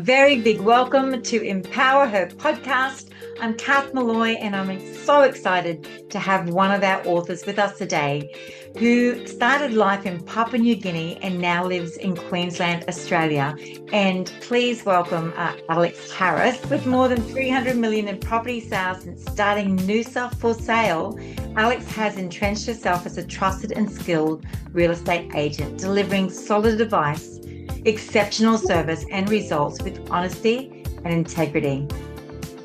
very big welcome to Empower Her podcast. I'm Kath Malloy, and I'm so excited to have one of our authors with us today who started life in Papua New Guinea and now lives in Queensland, Australia. And please welcome Alex Harris. With more than 300 million in property sales since starting Noosa for Sale, Alex has entrenched herself as a trusted and skilled real estate agent, delivering solid advice, exceptional service and results with honesty and integrity.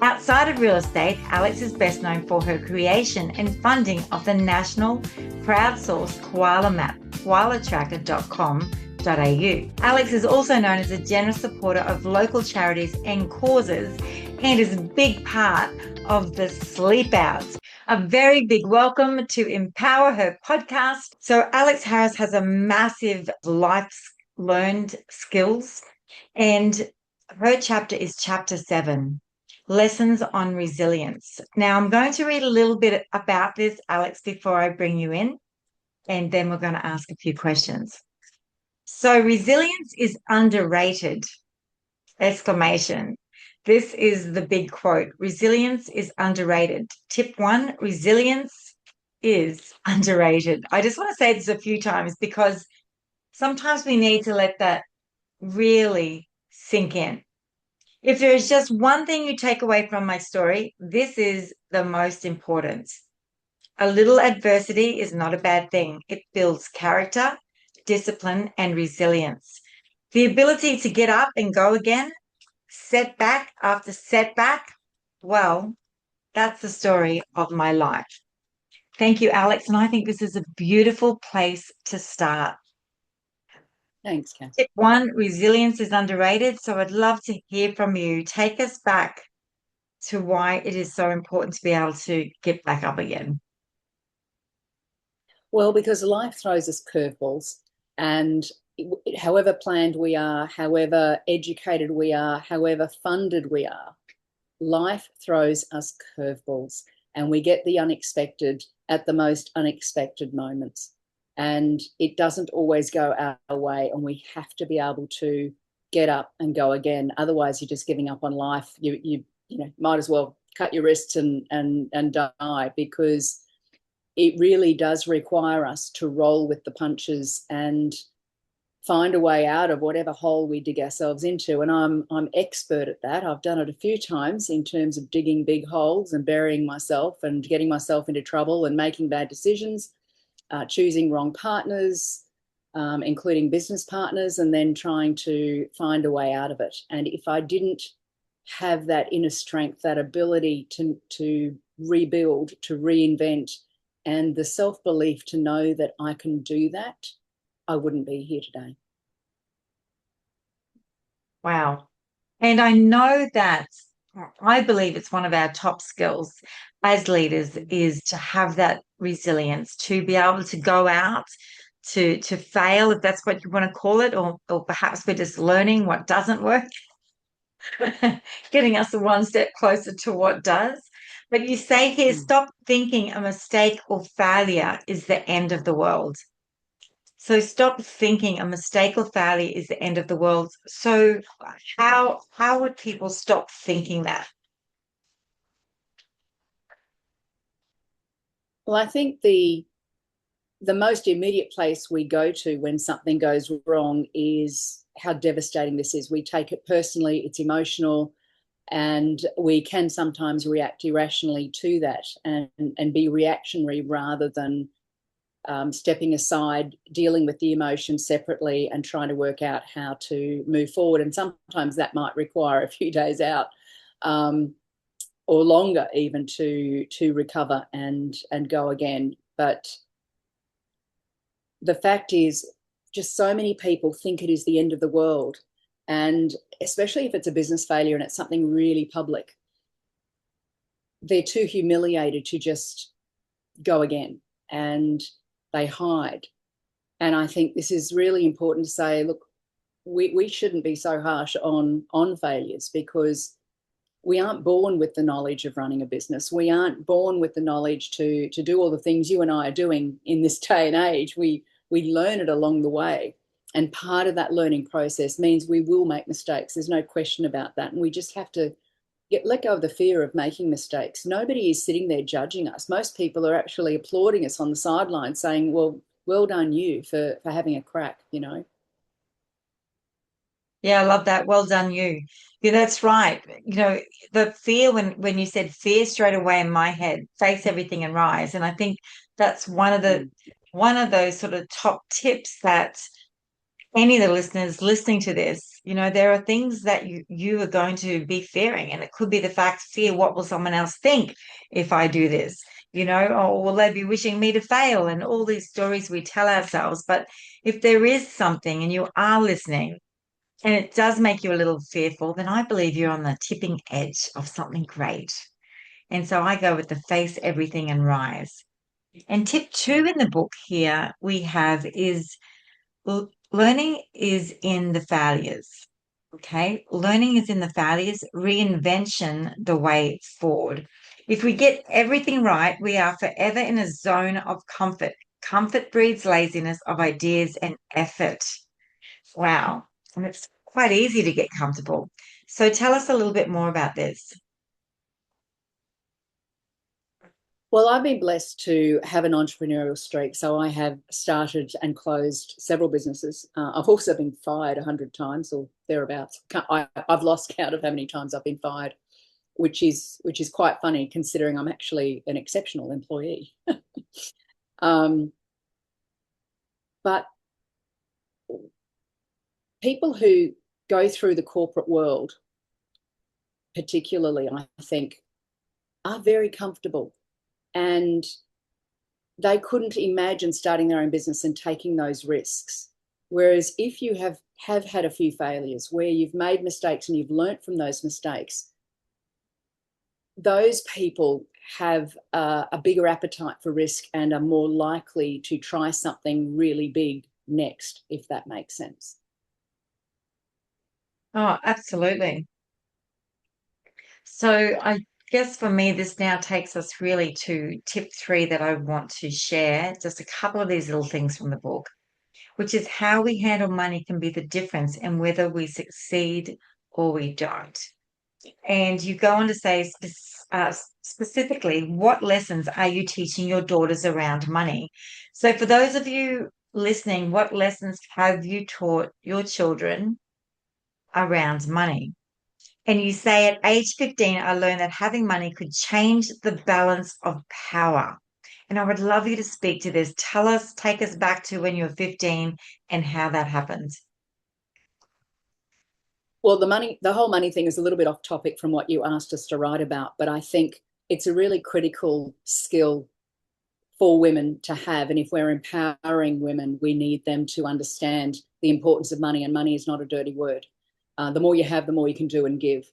Outside of real estate, Alex is best known for her creation and funding of the national crowdsourced koala map, koalatracker.com.au. Alex is also known as a generous supporter of local charities and causes and is a big part of the Sleep Outs. A very big welcome to Empower Her podcast. So Alex Harris has a massive life learned skills, and her chapter is chapter 7. Lessons on resilience. Now, I'm going to read a little bit about this, Alex, before I bring you in, and then we're going to ask a few questions. So, resilience is underrated! Exclamation. This is the big quote. Resilience is underrated. Tip 1, resilience is underrated. I just want to say this a few times because sometimes we need to let that really sink in. If there is just one thing you take away from my story, this is the most important. A little adversity is not a bad thing. It builds character, discipline, and resilience. The ability to get up and go again, setback after setback, well, that's the story of my life. Thank you, Alex. And I think this is a beautiful place to start. Thanks, Kath. Tip 1, resilience is underrated. So I'd love to hear from you. Take us back to why it is so important to be able to get back up again. Well, because life throws us curveballs, and however planned we are, however educated we are, however funded we are, life throws us curveballs, and we get the unexpected at the most unexpected moments. And it doesn't always go our way, and we have to be able to get up and go again. Otherwise, you're just giving up on life. You might as well cut your wrists and die, because it really does require us to roll with the punches and find a way out of whatever hole we dig ourselves into. And I'm expert at that. I've done it a few times in terms of digging big holes and burying myself and getting myself into trouble and making bad decisions. Choosing wrong partners, including business partners, and then trying to find a way out of it. And if I didn't have that inner strength, that ability to rebuild, to reinvent, and the self-belief to know that I can do that, I wouldn't be here today. Wow. And I know that I believe it's one of our top skills as leaders is to have that resilience, to be able to go out, to fail, if that's what you want to call it, or perhaps we're just learning what doesn't work, getting us one step closer to what does. But you say here, stop thinking a mistake or failure is the end of the world. So stop thinking a mistake or failure is the end of the world. So how would people stop thinking that? Well, I think the most immediate place we go to when something goes wrong is how devastating this is. We take it personally, it's emotional, and we can sometimes react irrationally to that and be reactionary rather than stepping aside, dealing with the emotion separately and trying to work out how to move forward. And sometimes that might require a few days out or longer even to recover and go again. But the fact is, just so many people think it is the end of the world. And especially if it's a business failure and it's something really public, they're too humiliated to just go again, and they hide. And I think this is really important to say, look, we shouldn't be so harsh on failures, because we aren't born with the knowledge of running a business. We aren't born with the knowledge to do all the things you and I are doing in this day and age. We learn it along the way. And part of that learning process means we will make mistakes. There's no question about that. And we just have to let go of the fear of making mistakes. Nobody is sitting there judging us. Most people are actually applauding us on the sideline saying, well done you for having a crack, you know. Yeah, I love that. Well done, you. Yeah, that's right. You know, the fear when you said fear straight away in my head, face everything and rise. And I think that's Mm. one of those sort of top tips that any of the listeners listening to this, you know, there are things that you are going to be fearing. And it could be the fact, fear, what will someone else think if I do this? You know, or will they be wishing me to fail? And all these stories we tell ourselves. But if there is something and you are listening, and it does make you a little fearful, then I believe you're on the tipping edge of something great. And so I go with the face everything and rise. And tip two in the book here we have is learning is in the failures. Okay. Learning is in the failures, reinvention the way forward. If we get everything right, we are forever in a zone of comfort. Comfort breeds laziness of ideas and effort. Wow. And it's quite easy to get comfortable. So tell us a little bit more about this. Well, I've been blessed to have an entrepreneurial streak. So I have started and closed several businesses. I've also been fired 100 times or thereabouts. I've lost count of how many times I've been fired, which is quite funny considering I'm actually an exceptional employee. um, but people who go through the corporate world, particularly, I think, are very comfortable, and they couldn't imagine starting their own business and taking those risks. Whereas if you have had a few failures where you've made mistakes and you've learnt from those mistakes, those people have a bigger appetite for risk and are more likely to try something really big next, if that makes sense. Oh, absolutely. So I guess for me, this now takes us really to tip three that I want to share. Just a couple of these little things from the book, which is how we handle money can be the difference in whether we succeed or we don't. And you go on to say specifically, what lessons are you teaching your daughters around money? So, for those of you listening, what lessons have you taught your children around money? And you say at age 15, I learned that having money could change the balance of power. And I would love you to speak to this. Tell us, take us back to when you were 15 and how that happened. Well, the whole money thing is a little bit off topic from what you asked us to write about, but I think it's a really critical skill for women to have. And if we're empowering women, we need them to understand the importance of money, and money is not a dirty word. The more you have, the more you can do and give.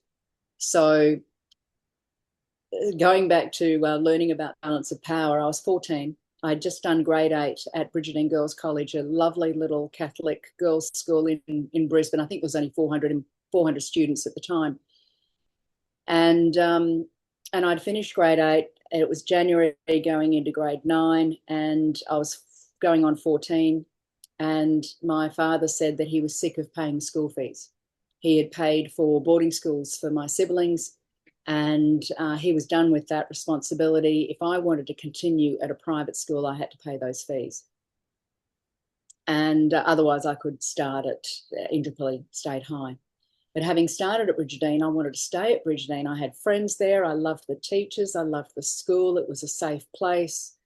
So going back to learning about balance of power, I was 14. I'd just done grade 8 at Bridgetine Girls College, a lovely little Catholic girls' school in Brisbane. I think there was only 400 students at the time. And I'd finished grade 8. It was January going into grade 9, and I was going on 14. And my father said that he was sick of paying school fees. He had paid for boarding schools for my siblings, and he was done with that responsibility. If I wanted to continue at a private school, I had to pay those fees. And otherwise, I could start at Indooroopilly State High. But having started at Bridgetine, I wanted to stay at Bridgetine. I had friends there. I loved the teachers. I loved the school. It was a safe place.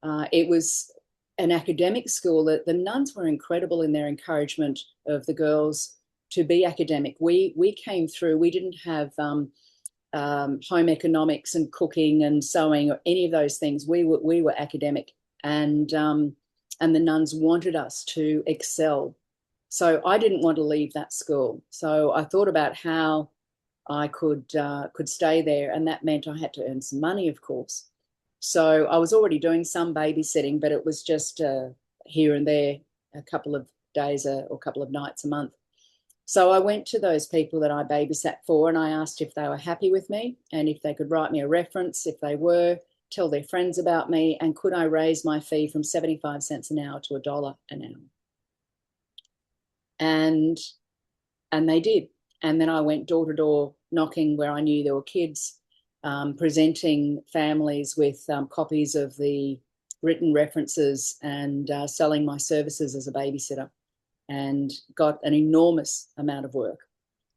It was an academic school. The nuns were incredible in their encouragement of the girls to be academic. We came through. We didn't have home economics and cooking and sewing or any of those things. We were academic, and the nuns wanted us to excel. So I didn't want to leave that school. So I thought about how I could stay there, and that meant I had to earn some money, of course. So I was already doing some babysitting, but it was just here and there, a couple of days or a couple of nights a month. So I went to those people that I babysat for, and I asked if they were happy with me and if they could write me a reference. If they were, tell their friends about me, and could I raise my fee from 75 cents an hour to $1 an hour. And they did. And then I went door to door knocking where I knew there were kids, presenting families with copies of the written references, and selling my services as a babysitter, and got an enormous amount of work,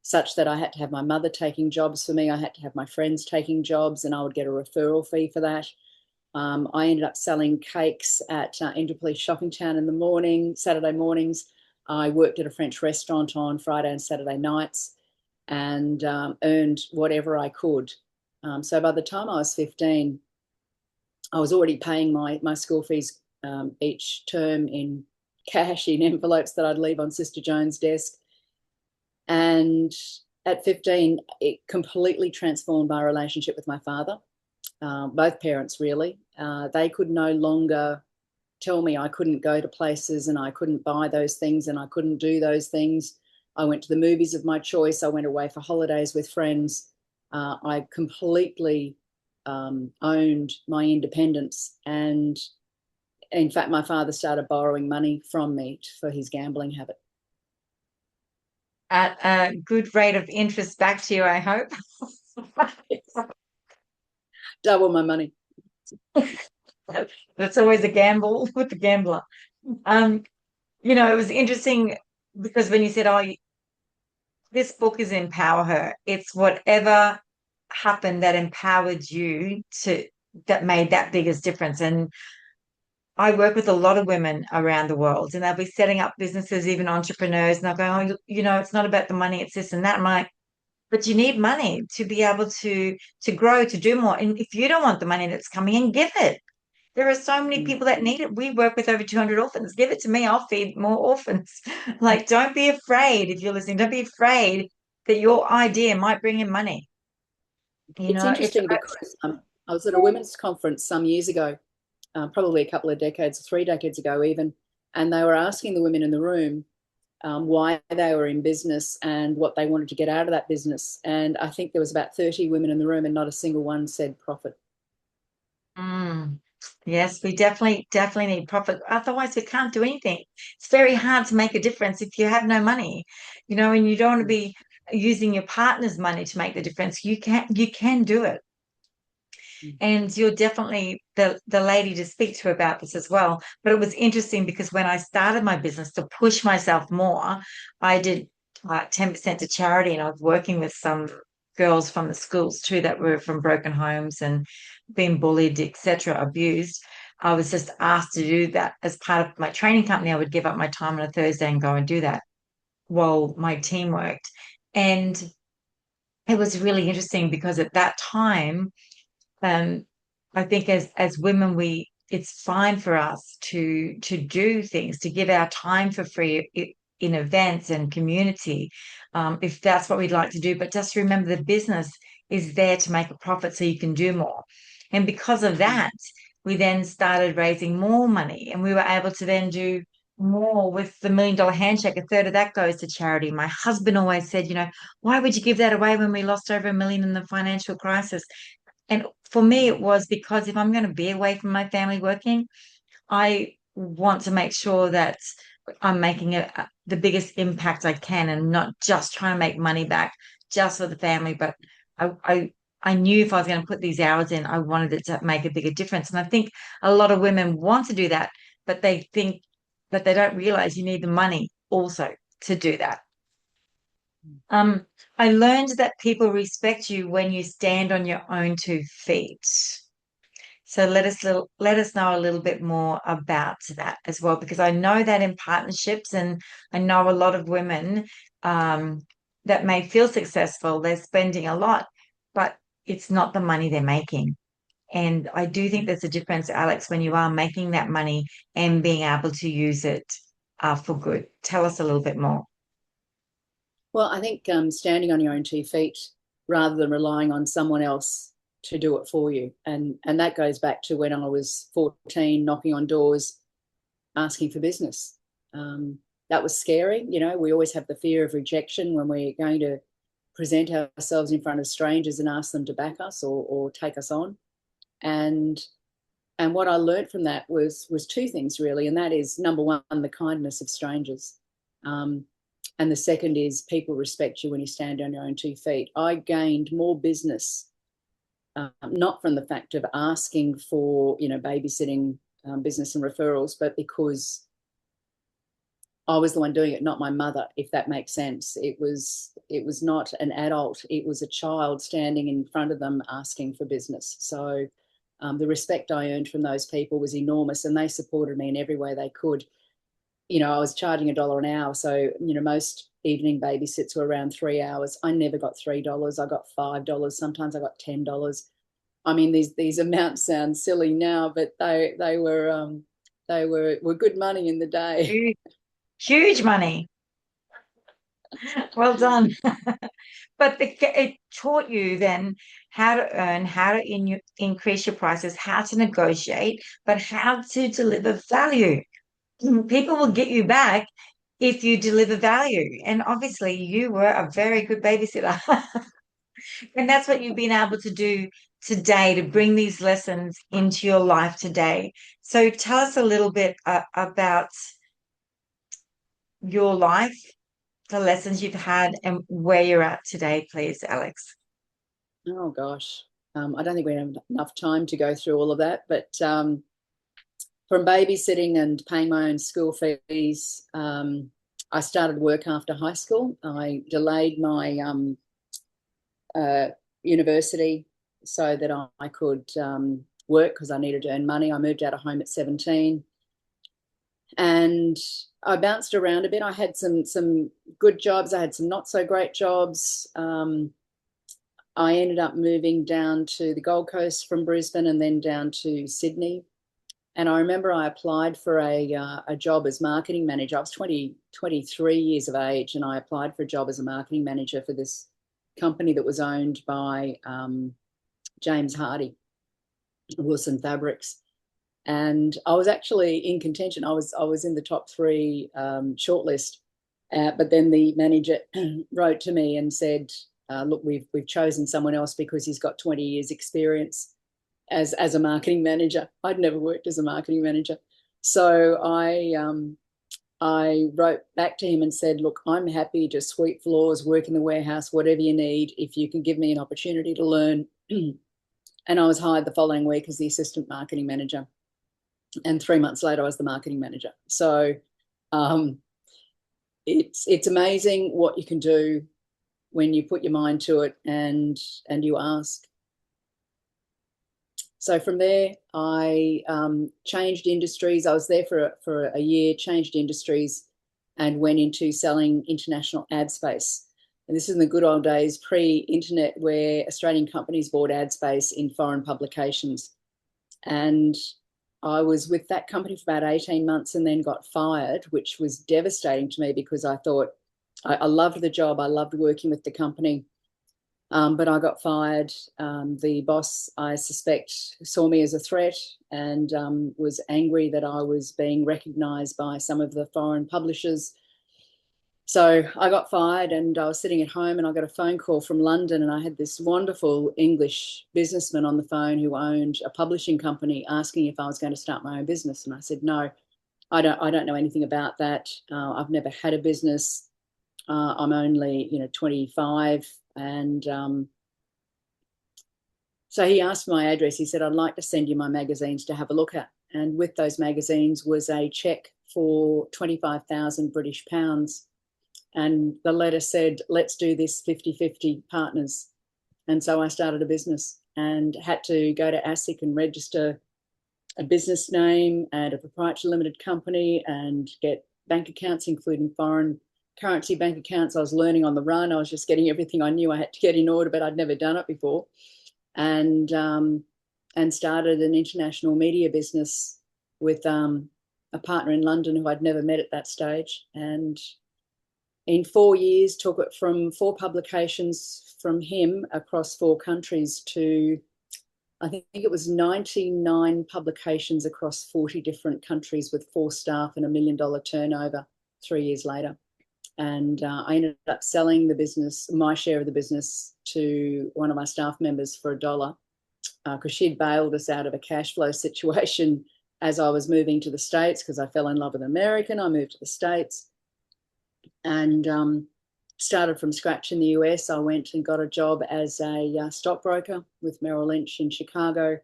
such that I had to have my mother taking jobs for me. I had to have my friends taking jobs, and I would get a referral fee for that. I ended up selling cakes at Enderley Shopping Town in the morning, Saturday mornings. I worked at a French restaurant on Friday and Saturday nights, and earned whatever I could. So by the time I was 15, I was already paying my school fees each term in cash, in envelopes that I'd leave on Sister Joan's desk. And at 15, it completely transformed my relationship with my father. Both parents, really. They could no longer tell me I couldn't go to places, and I couldn't buy those things, and I couldn't do those things. I went to the movies of my choice. I went away for holidays with friends. I completely owned my independence. And in fact, my father started borrowing money from me for his gambling habit. At a good rate of interest back to you, I hope. Double my money. That's always a gamble with the gambler. Um, it was interesting because when you said, "Oh, this book is Empower Her," it's whatever happened that empowered you to that made that biggest difference. And I work with a lot of women around the world, and they'll be setting up businesses, even entrepreneurs, and they'll go, "Oh, it's not about the money, it's this and that." I'm like, but you need money to be able to grow, to do more. And if you don't want the money that's coming in, give it. There are so many Mm. people that need it. We work with over 200 orphans. Give it to me. I'll feed more orphans. Like, don't be afraid if you're listening. Don't be afraid that your idea might bring in money. It's It's interesting because I was at a women's conference some years ago, probably a couple of decades, 3 decades ago even, and they were asking the women in the room why they were in business and what they wanted to get out of that business. And I think there was about 30 women in the room, and not a single one said profit. mm, yes, we definitely need profit. Otherwise, we can't do anything. It's very hard to make a difference if you have no money, and you don't want to be using your partner's money to make the difference. You can do it. And you're definitely the lady to speak to about this as well. But it was interesting because when I started my business to push myself more, I did 10% to charity, and I was working with some girls from the schools too that were from broken homes and being bullied, etc., abused. I was just asked to do that as part of my training company. I would give up my time on a Thursday and go and do that while my team worked. And it was really interesting because at that time, um, I think as women, it's fine for us to do things, to give our time for free in events and community, if that's what we'd like to do. But just remember, the business is there to make a profit so you can do more. And because of that, we then started raising more money, and we were able to then do more with the $1 million handshake. A third of that goes to charity. My husband always said, why would you give that away when we lost over 1 million in the financial crisis? And for me, it was because if I'm going to be away from my family working, I want to make sure that I'm making the biggest impact I can, and not just trying to make money back just for the family. But I, I, I knew if I was going to put these hours in, I wanted it to make a bigger difference. And I think a lot of women want to do that, but they don't realize you need the money also to do that. Um, I learned that people respect you when you stand on your own 2 feet. So let us know a little bit more about that as well, because I know that in partnerships, and I know a lot of women that may feel successful, they're spending a lot, but it's not the money they're making. And I do think there's a difference, Alex, when you are making that money and being able to use it for good. Tell us a little bit more. Well, I think standing on your own 2 feet rather than relying on someone else to do it for you. And that goes back to when I was 14, knocking on doors, asking for business. That was scary. We always have the fear of rejection when we're going to present ourselves in front of strangers and ask them to back us or take us on. And what I learned from that was two things really, and that is, number one, the kindness of strangers. And the second is people respect you when you stand on your own 2 feet. I gained more business, not from the fact of asking for, babysitting, business and referrals, but because I was the one doing it, not my mother, if that makes sense. It was not an adult, it was a child standing in front of them asking for business. So the respect I earned from those people was enormous, and they supported me in every way they could. I was charging $1 an hour. So, most evening babysits were around 3 hours. I never got $3. I got $5. Sometimes I got $10. I mean, these amounts sound silly now, but they were good money in the day. Huge, huge money. Well done. But it taught you then how to earn, how to increase your prices, how to negotiate, but how to deliver value. People will get you back if you deliver value. And obviously, you were a very good babysitter. And that's what you've been able to do today to bring these lessons into your life today. So tell us a little bit about your life, the lessons you've had, and where you're at today, please, Alex. Oh, gosh. I don't think we have enough time to go through all of that, but from babysitting and paying my own school fees, I started work after high school. I delayed my university so that I could work because I needed to earn money. I moved out of home at 17, and I bounced around a bit. I had some good jobs. I had some not so great jobs. I ended up moving down to the Gold Coast from Brisbane and then down to Sydney. And I remember I applied for a job as marketing manager. I was 23 years of age, and I applied for a job as a marketing manager for this company that was owned by James Hardy, Wilson Fabrics. And I was actually in contention. I was in the top 3 shortlist. But then the manager wrote to me and said, look, we've chosen someone else because he's got 20 years experience as a marketing manager. I'd never worked as a marketing manager. So I wrote back to him and said, look, I'm happy to sweep floors, work in the warehouse, whatever you need, if you can give me an opportunity to learn. And I was hired the following week as the assistant marketing manager. And 3 months later, I was the marketing manager. So it's amazing what you can do when you put your mind to it and you ask. So from there, I changed industries. I was there for a year, changed industries, and went into selling international ad space. And this is in the good old days, pre-internet, where Australian companies bought ad space in foreign publications. And I was with that company for about 18 months and then got fired, which was devastating to me because I thought I loved the job. I loved working with the company. But I got fired. The boss, I suspect, saw me as a threat and was angry that I was being recognised by some of the foreign publishers. So I got fired, and I was sitting at home and I got a phone call from London, and I had this wonderful English businessman on the phone who owned a publishing company asking if I was going to start my own business. And I said, no, I don't know anything about that. I've never had a business. I'm only, 25. And so he asked for my address. He said, I'd like to send you my magazines to have a look at. And with those magazines was a cheque for 25,000 British pounds. And the letter said, let's do this 50-50 partners. And so I started a business and had to go to ASIC and register a business name and a proprietary limited company and get bank accounts, including foreign currency bank accounts. I was learning on the run. I was just getting everything I knew I had to get in order, but I'd never done it before. And started an international media business with a partner in London who I'd never met at that stage. And in 4 years, took it from 4 publications from him across 4 countries to, I think it was 99 publications across 40 different countries with 4 staff and $1 million turnover 3 years later. And I ended up selling the business, my share of the business, to one of my staff members for $1 because she'd bailed us out of a cash flow situation as I was moving to the States because I fell in love with an American. I moved to the States. and started from scratch in the US. I went and got a job as a stockbroker with Merrill Lynch in Chicago.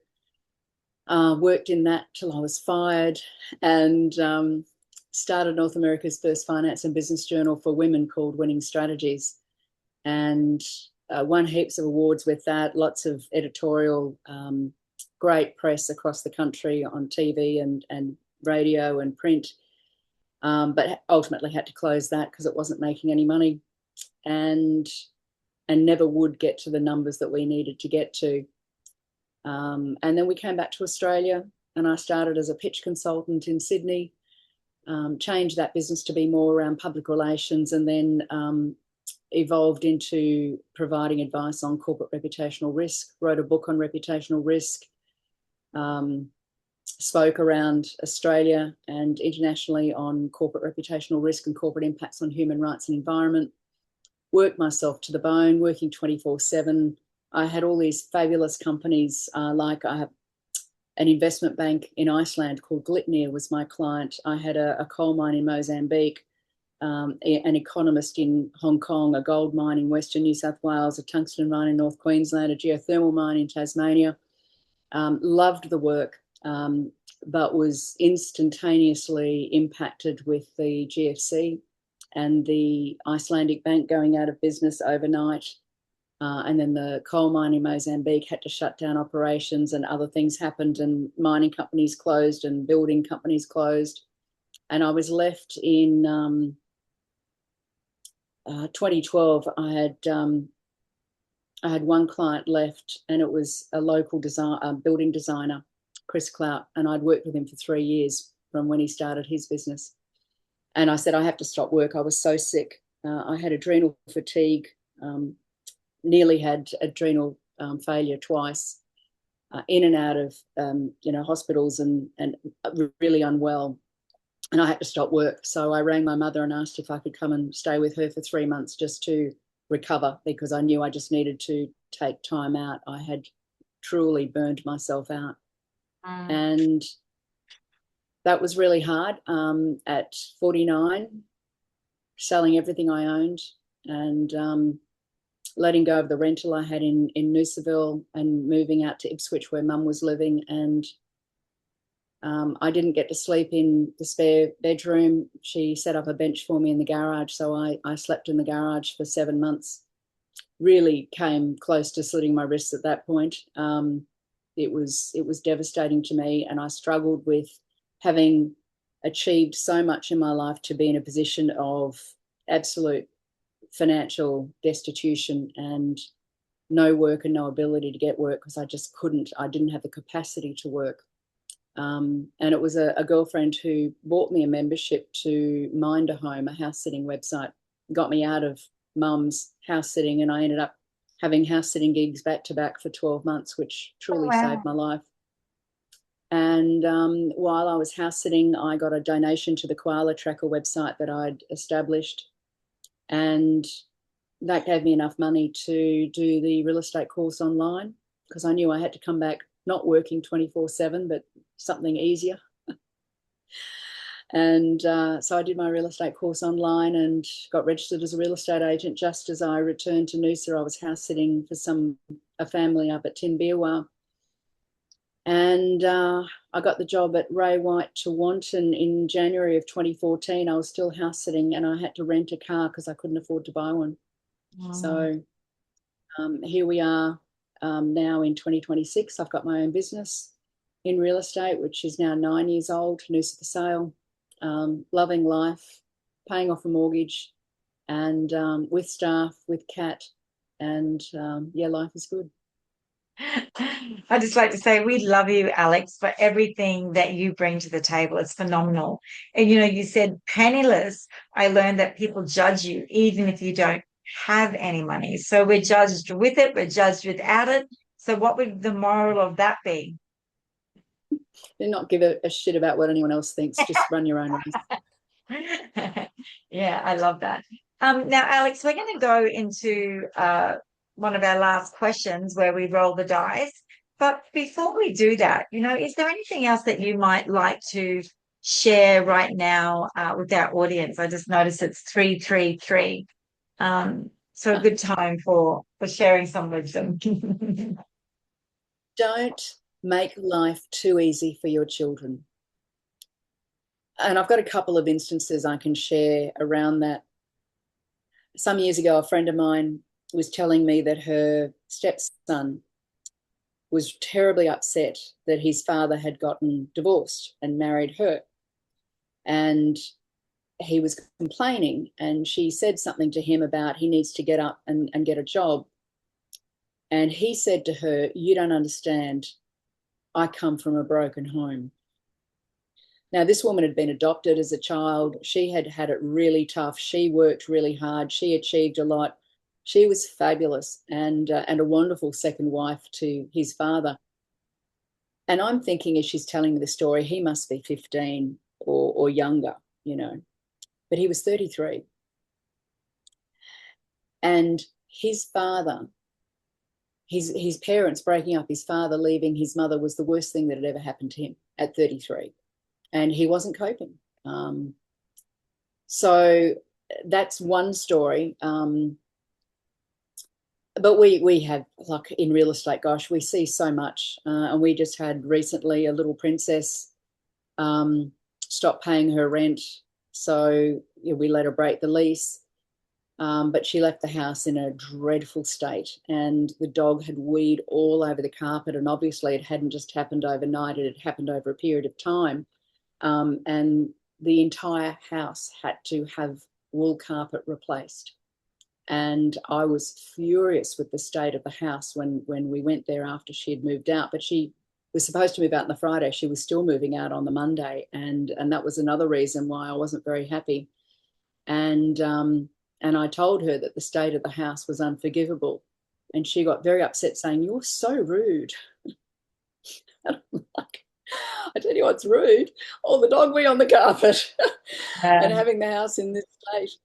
Worked in that till I was fired, and started North America's first finance and business journal for women called Winning Strategies, and won heaps of awards with that, lots of editorial, great press across the country on TV and radio and print, but ultimately had to close that because it wasn't making any money, and never would get to the numbers that we needed to get to. And then we came back to Australia, and I started as a pitch consultant in Sydney, changed that business to be more around public relations, and then evolved into providing advice on corporate reputational risk, wrote a book on reputational risk, spoke around Australia and internationally on corporate reputational risk and corporate impacts on human rights and environment, worked myself to the bone, working 24/7. I had all these fabulous companies, like I have an investment bank in Iceland called Glitnir was my client. I had a coal mine in Mozambique, an economist in Hong Kong, a gold mine in Western New South Wales, a tungsten mine in North Queensland, a geothermal mine in Tasmania. Loved the work, but was instantaneously impacted with the GFC and the Icelandic bank going out of business overnight. And then the coal mine in Mozambique had to shut down operations, and other things happened, and mining companies closed and building companies closed. And I was left in 2012. I had one client left, and it was a local building designer, Chris Clout, and I'd worked with him for 3 years from when he started his business. And I said, I have to stop work. I was so sick. I had adrenal fatigue, nearly had adrenal failure twice, in and out of hospitals, and really unwell. And I had to stop work. So I rang my mother and asked if I could come and stay with her for 3 months just to recover, because I knew I just needed to take time out. I had truly burned myself out. And that was really hard, at 49, selling everything I owned, and letting go of the rental I had in Noosaville and moving out to Ipswich where Mum was living. And I didn't get to sleep in the spare bedroom. She set up a bench for me in the garage, so I slept in the garage for 7 months. Really came close to slitting my wrists at that point. It was devastating to me, and I struggled with having achieved so much in my life to be in a position of absolute financial destitution and no work and no ability to get work, because I just couldn't. I didn't have the capacity to work. And it was a girlfriend who bought me a membership to Mind a Home, a house sitting website, got me out of Mum's house sitting, and I ended up having house sitting gigs back to back for 12 months, which truly saved my life. And while I was house sitting, I got a donation to the Koala Tracker website that I'd established, and that gave me enough money to do the real estate course online, because I knew I had to come back not working 24/7, but something easier. And so I did my real estate course online and got registered as a real estate agent. Just as I returned to Noosa, I was house sitting for a family up at Tinbirwa. And I got the job at Ray White Tewantin in January of 2014. I was still house sitting, and I had to rent a car because I couldn't afford to buy one. So here we are now in 2026. I've got my own business in real estate, which is now 9 years old, Noosa for sale. Loving life, paying off a mortgage, and with staff, with Kat, and life is good. I just like to say we love you, Alex, for everything that you bring to the table. It's phenomenal. And you said penniless. I learned that people judge you even if you don't have any money. So we're judged with it, we're judged without it. So what would the moral of that be? Do not give a shit about what anyone else thinks. Just run your own race. Yeah, I love that. Now, Alex, we're going to go into one of our last questions where we roll the dice. But before we do that, is there anything else that you might like to share right now with our audience. I just noticed it's 333. So a good time for sharing some wisdom. Don't make life too easy for your children. And I've got a couple of instances I can share around that. Some years ago, a friend of mine was telling me that her stepson was terribly upset that his father had gotten divorced and married her. And he was complaining, and she said something to him about he needs to get up and get a job. And he said to her, "You don't understand. I come from a broken home." Now, this woman had been adopted as a child. She had had it really tough. She worked really hard. She achieved a lot. She was fabulous and a wonderful second wife to his father. And I'm thinking, as she's telling me the story, he must be 15 or younger, you know, but he was 33. And his father, his parents breaking up, his father leaving his mother, was the worst thing that had ever happened to him at 33. And he wasn't coping. So that's one story. But we have, like in real estate, gosh, we see so much. And we just had recently a little princess stop paying her rent. So we let her break the lease. But she left the house in a dreadful state, and the dog had weed all over the carpet. And obviously it hadn't just happened overnight, it had happened over a period of time. And the entire house had to have wool carpet replaced. And I was furious with the state of the house when we went there after she had moved out. But she was supposed to move out on the Friday. She was still moving out on the Monday. And that was another reason why I wasn't very happy. And I told her that the state of the house was unforgivable. And she got very upset, saying, "You're so rude." And I'm like, I tell you what's rude, all the dog wee on the carpet and having the house in this state.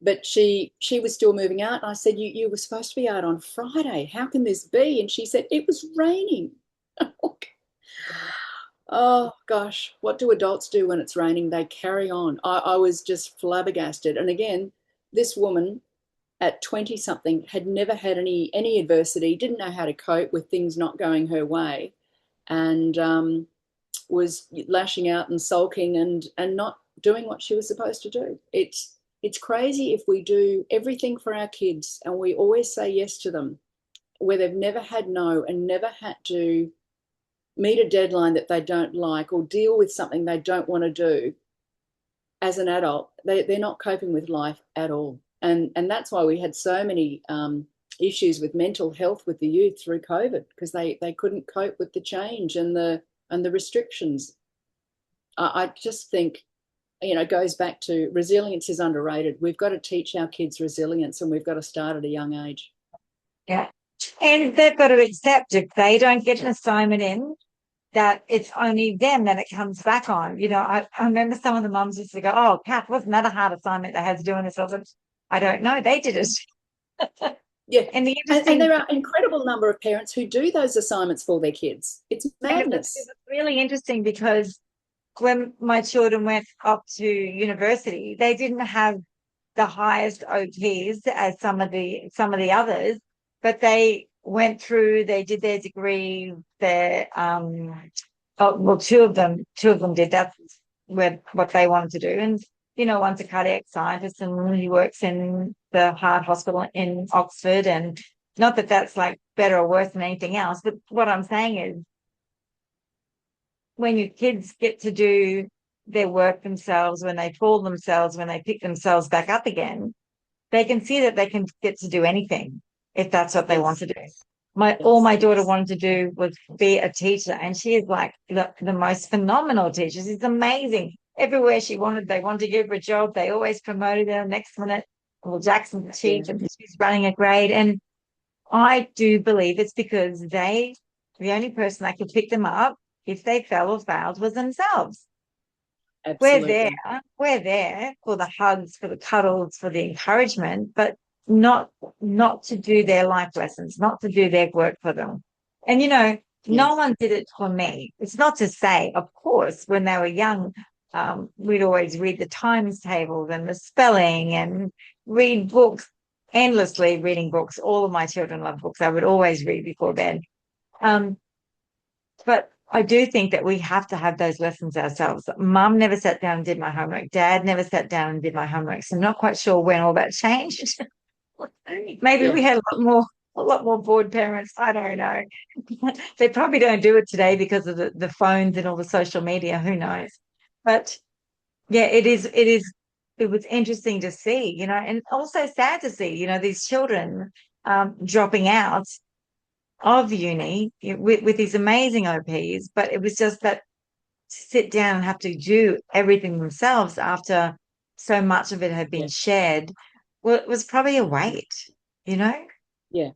But she was still moving out. And I said, you were supposed to be out on Friday. How can this be? And she said, "It was raining." Oh, gosh, what do adults do when it's raining? They carry on. I was just flabbergasted. And again, this woman at 20-something had never had any adversity, didn't know how to cope with things not going her way, and was lashing out and sulking and not doing what she was supposed to do. It's crazy if we do everything for our kids and we always say yes to them, where they've never had no and never had to meet a deadline that they don't like or deal with something they don't want to do. As an adult, they're not coping with life at all. And that's why we had so many issues with mental health with the youth through COVID, because they couldn't cope with the change and the restrictions. I just think, it goes back to resilience is underrated. We've got to teach our kids resilience, and we've got to start at a young age. Yeah. And they've got to accept if they don't get an assignment in, that it's only them that it comes back on. I remember some of the mums used to go, "Oh, Kath, wasn't that a hard assignment they had to do in this?" I don't know. They did it. Yeah. And there are an incredible number of parents who do those assignments for their kids. It's madness. It was really interesting because when my children went up to university, they didn't have the highest OTs as some of the others, but they went through, they did their degree, two of them did. That's what they wanted to do. And one's a cardiac scientist and he works in the heart hospital in Oxford. And not that that's like better or worse than anything else, but what I'm saying is, when your kids get to do their work themselves, when they fall themselves, when they pick themselves back up again, they can see that they can get to do anything if that's what they want to do. All my daughter wanted to do was be a teacher, and she is like the most phenomenal teacher. She's amazing. Everywhere she wanted, they wanted to give her a job. They always promoted her next minute. Well, Jackson's chief, and she's running a grade. And I do believe it's because the only person that could pick them up if they fell or failed was themselves. Absolutely. We're there for the hugs, for the cuddles, for the encouragement, but not to do their life lessons, not to do their work for them. And No Yes. one did it for me. It's not to say, of course, when they were young, we'd always read the times tables and the spelling and read books, endlessly reading books. All of my children love books. I would always read before bed. Um, but I do think that we have to have those lessons ourselves. Mum never sat down and did my homework. Dad never sat down and did my homework. So I'm not quite sure when all that changed. Maybe Yeah. we had a lot more bored parents. I don't know. They probably don't do it today because of the phones and all the social media. Who knows? But yeah, it was interesting to see, and also sad to see, these children dropping out of uni with these amazing OPs, but it was just that to sit down and have to do everything themselves after so much of it had been Yeah. shared, well, it was probably a weight, you know? Yeah.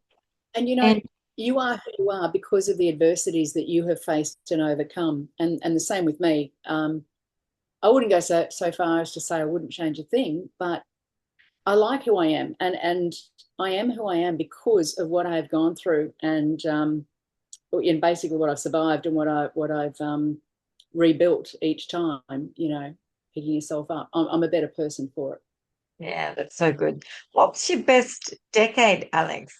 And And you are who you are because of the adversities that you have faced and overcome. And the same with me. I wouldn't go so far as to say I wouldn't change a thing, but I like who I am, and I am who I am because of what I have gone through, and basically what I've survived and what I've rebuilt each time. Picking yourself up. I'm a better person for it. yeah, that's so good. What's your best decade, Alex?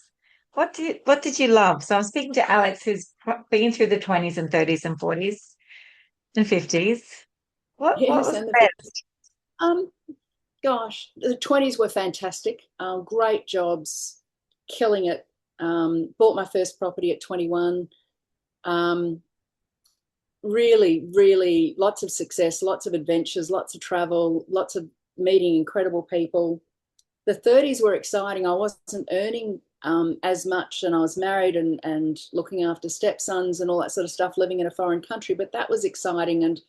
What did you love? So I'm speaking to Alex, who's been through the 20s and 30s and 40s and 50s. What Yes, was and the the best? um, gosh, the 20s were fantastic. Great jobs, killing it. Bought my first property at 21. Um, really, really lots of success, lots of adventures, lots of travel, lots of meeting incredible people. The 30s were exciting. I wasn't earning as much, and I was married and looking after stepsons and all that sort of stuff, living in a foreign country, but that was exciting. And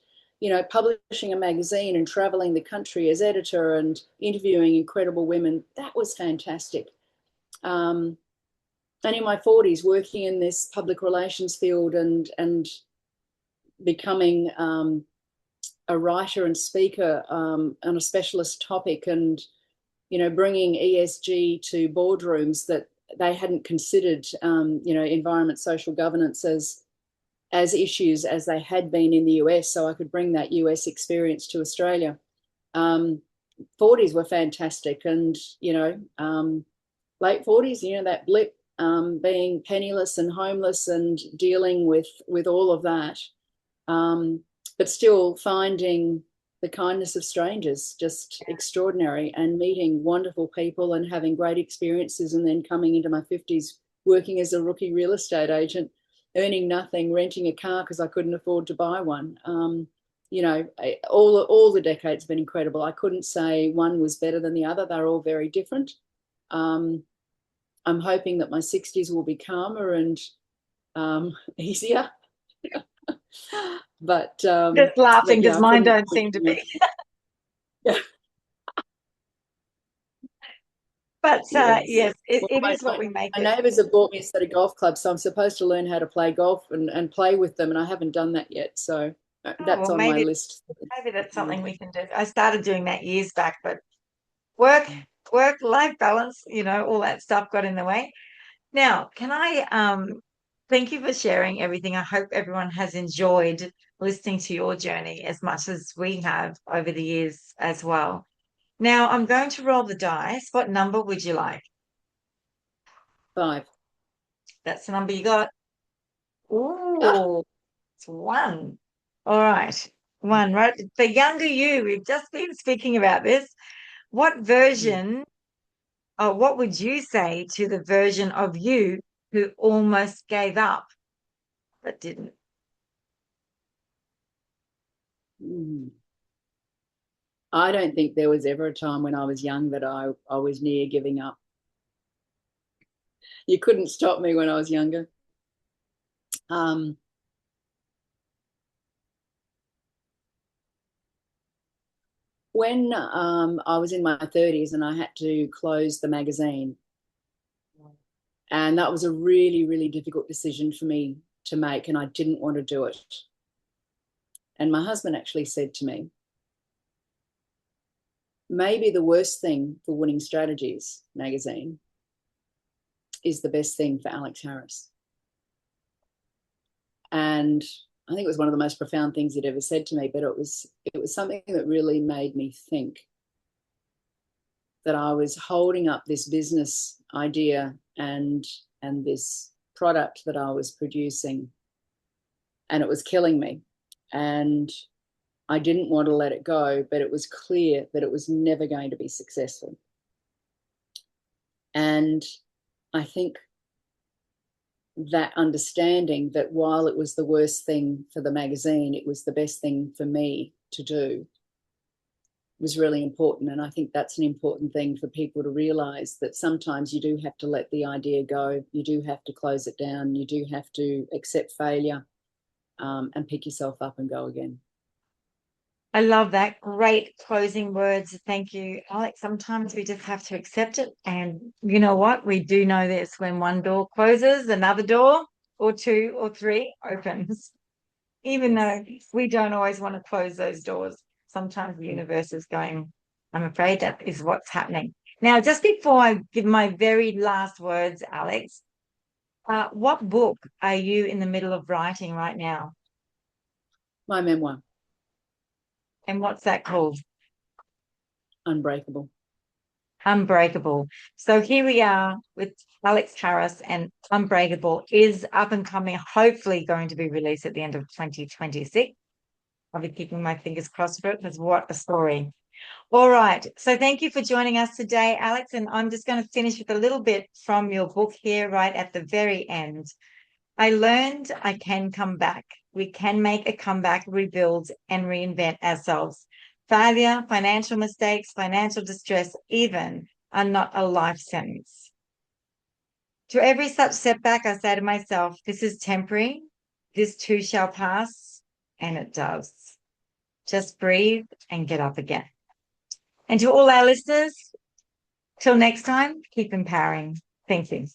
publishing a magazine and traveling the country as editor and interviewing incredible women, that was fantastic. um, and in my 40s, working in this public relations field and becoming a writer and speaker on a specialist topic, and bringing ESG to boardrooms that they hadn't considered, environment, social governance as issues as they had been in the US, so I could bring that US experience to Australia. Um, 40s were fantastic, and late 40s, that blip, being penniless and homeless and dealing with all of that, but still finding the kindness of strangers just extraordinary, and meeting wonderful people and having great experiences, and then coming into my 50s working as a rookie real estate agent, earning nothing, renting a car because I couldn't afford to buy one. All the decades have been incredible. I couldn't say one was better than the other. They're all very different. Um, I'm hoping that my 60s will be calmer and easier. But Just laughing yeah, because I mine couldn't. don't seem to be. Yeah, But yes. yes, it, Well, it my, is what my, we make my it. neighbours have bought me a set of golf clubs, so I'm supposed to learn how to play golf and play with them, and I haven't done that yet. So Oh, that's well, on my maybe list. maybe that's something we can do. I started doing that years back, but work, life balance, all that stuff got in the way. Now, can I thank you for sharing everything. I hope everyone has enjoyed listening to your journey as much as we have over the years as well. Now, I'm going to roll the dice. What number would you like? 5. That's the number you got. Ah, Ooh, it's one. All right. One, right? The younger you, we've just been speaking about this. What version, or what would you say to the version of you who almost gave up but didn't? mm. I don't think there was ever a time when I was young that I was near giving up. You couldn't stop me when I was younger. Um, when I was in my 30s and I had to close the magazine, and that was a really, really difficult decision for me to make, and I didn't want to do it. And my husband actually said to me, maybe the worst thing for Winning Strategies magazine is the best thing for Alex Harris. And I think it was one of the most profound things he'd ever said to me, but it was something that really made me think that I was holding up this business idea and this product that I was producing, and it was killing me. And I didn't want to let it go, but it was clear that it was never going to be successful. And I think that understanding that while it was the worst thing for the magazine, it was the best thing for me to do was really important. And I think that's an important thing for people to realize, that sometimes you do have to let the idea go. You do have to close it down. You do have to accept failure, and pick yourself up and go again. I love that. Great closing words. Thank you, Alex. Sometimes we just have to accept it. And you know what? We do know this: when one door closes, another door or two or three opens. Even though we don't always want to close those doors, sometimes the universe is going, I'm afraid that is what's happening. Now, just before I give my very last words, Alex, what book are you in the middle of writing right now? My memoir, And what's that called? Unbreakable. Unbreakable. So here we are with Alex Harris, and Unbreakable is up and coming, hopefully going to be released at the end of 2026. I'll be keeping my fingers crossed for it, because what a story. All right. So thank you for joining us today, Alex. And I'm just going to finish with a little bit from your book here, right at the very end. I learned I can come back. We can make a comeback, rebuild, and reinvent ourselves. Failure, financial mistakes, financial distress, even, are not a life sentence. To every such setback, I say to myself, this is temporary. This too shall pass. And it does. Just breathe and get up again. And to all our listeners, till next time, keep empowering. Thank you.